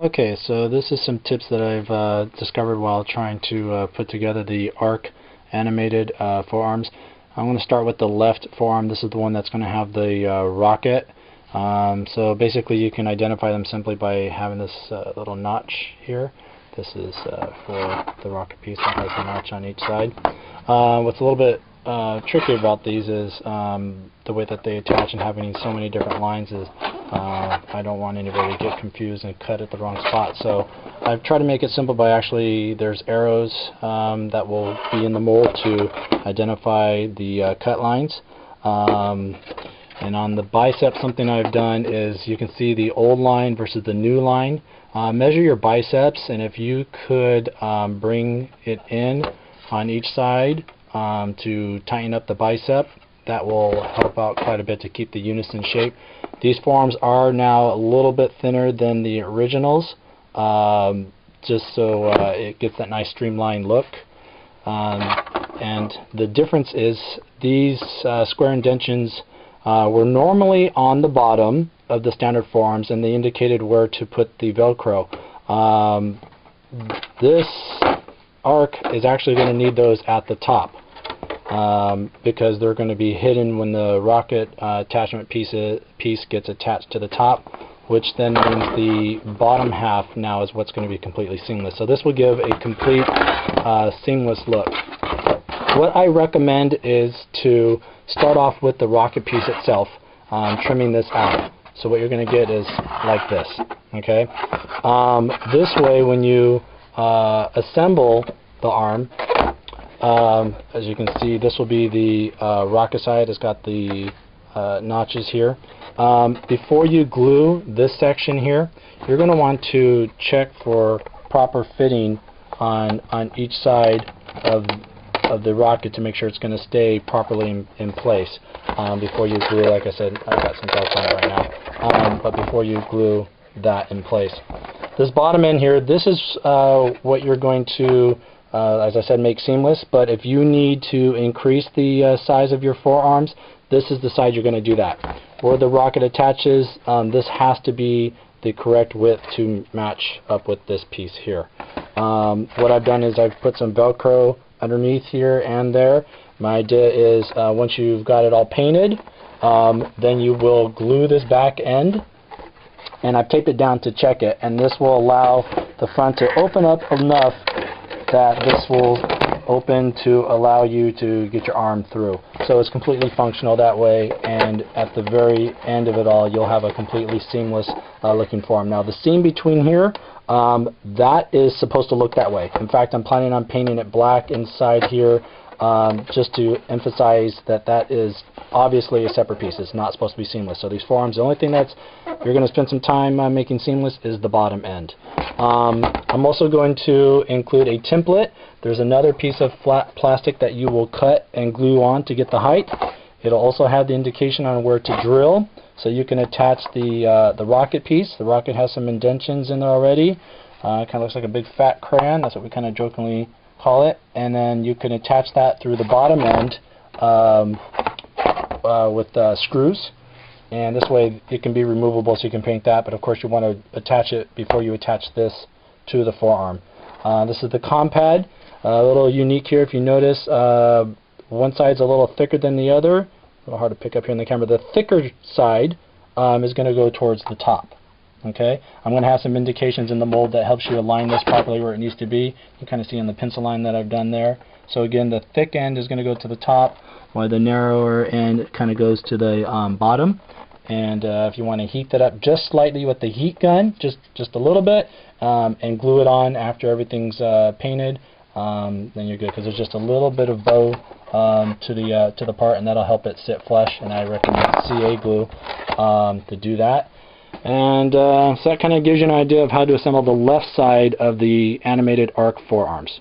Okay, so this is some tips that I've discovered while trying to put together the ARC animated forearms. I'm going to start with the left forearm. This is the one that's going to have the rocket. So basically you can identify them simply by having this little notch here. This is for the rocket piece that has a notch on each side. What's a little bit tricky about these is the way that they attach, and having so many different lines is I don't want anybody to get confused and cut at the wrong spot. So I've tried to make it simple by actually there's arrows that will be in the mold to identify the cut lines. And on the bicep, something I've done is you can see the old line versus the new line. Measure your biceps, and if you could bring it in on each side to tighten up the bicep, that will help out quite a bit to keep the unison shape. These forearms are now a little bit thinner than the originals, just so it gets that nice streamlined look. And the difference is these square indentions were normally on the bottom of the standard forearms, and they indicated where to put the Velcro. This ARC is actually going to need those at the top because they're going to be hidden when the rocket attachment piece gets attached to the top, which then means the bottom half now is what's going to be completely seamless. So this will give a complete seamless look. What I recommend is to start off with the rocket piece itself, trimming this out. So what you're going to get is like this. Okay. This way, when you assemble the arm, as you can see, this will be the rocket side. It's got the notches here. Before you glue this section here, you're going to want to check for proper fitting on each side of the rocket to make sure it's going to stay properly in place before you glue. Like I said, I've got some belts on it right now, but before you glue that in place. This bottom end here, this is what you're going to, as I said, make seamless. But if you need to increase the size of your forearms, this is the side you're going to do that. Where the rocket attaches, this has to be the correct width to match up with this piece here. What I've done is I've put some Velcro underneath here and there. My idea is once you've got it all painted, then you will glue this back end, and I've taped it down to check it, and this will allow the front to open up enough that this will open to allow you to get your arm through. So it's completely functional that way, and at the very end of it all, you'll have a completely seamless looking forearm. Now the seam between here, that is supposed to look that way. In fact, I'm planning on painting it black inside here, just to emphasize that that is obviously a separate piece. It's not supposed to be seamless. So these forearms, the only thing that's you're going to spend some time making seamless is the bottom end. I'm also going to include a template. There's another piece of flat plastic that you will cut and glue on to get the height. It'll also have the indication on where to drill, so you can attach the rocket piece. The rocket has some indentions in there already. Kind of looks like a big fat crayon. That's what we kind of jokingly call it. And then you can attach that through the bottom end with screws. And this way it can be removable, so you can paint that. But of course you want to attach it before you attach this to the forearm. This is the comp pad. A little unique here. If you notice, one side's a little thicker than the other. A little hard to pick up here in the camera. The thicker side is going to go towards the top. Okay, I'm going to have some indications in the mold that helps you align this properly where it needs to be. You can kind of see on the pencil line that I've done there. So again, the thick end is going to go to the top, while the narrower end kind of goes to the bottom. And if you want to heat that up just slightly with the heat gun, just a little bit, and glue it on after everything's painted, then you're good, because there's just a little bit of bow to the part, and that'll help it sit flush. And I recommend CA glue to do that. And so that kind of gives you an idea of how to assemble the left side of the animated ARC forearms.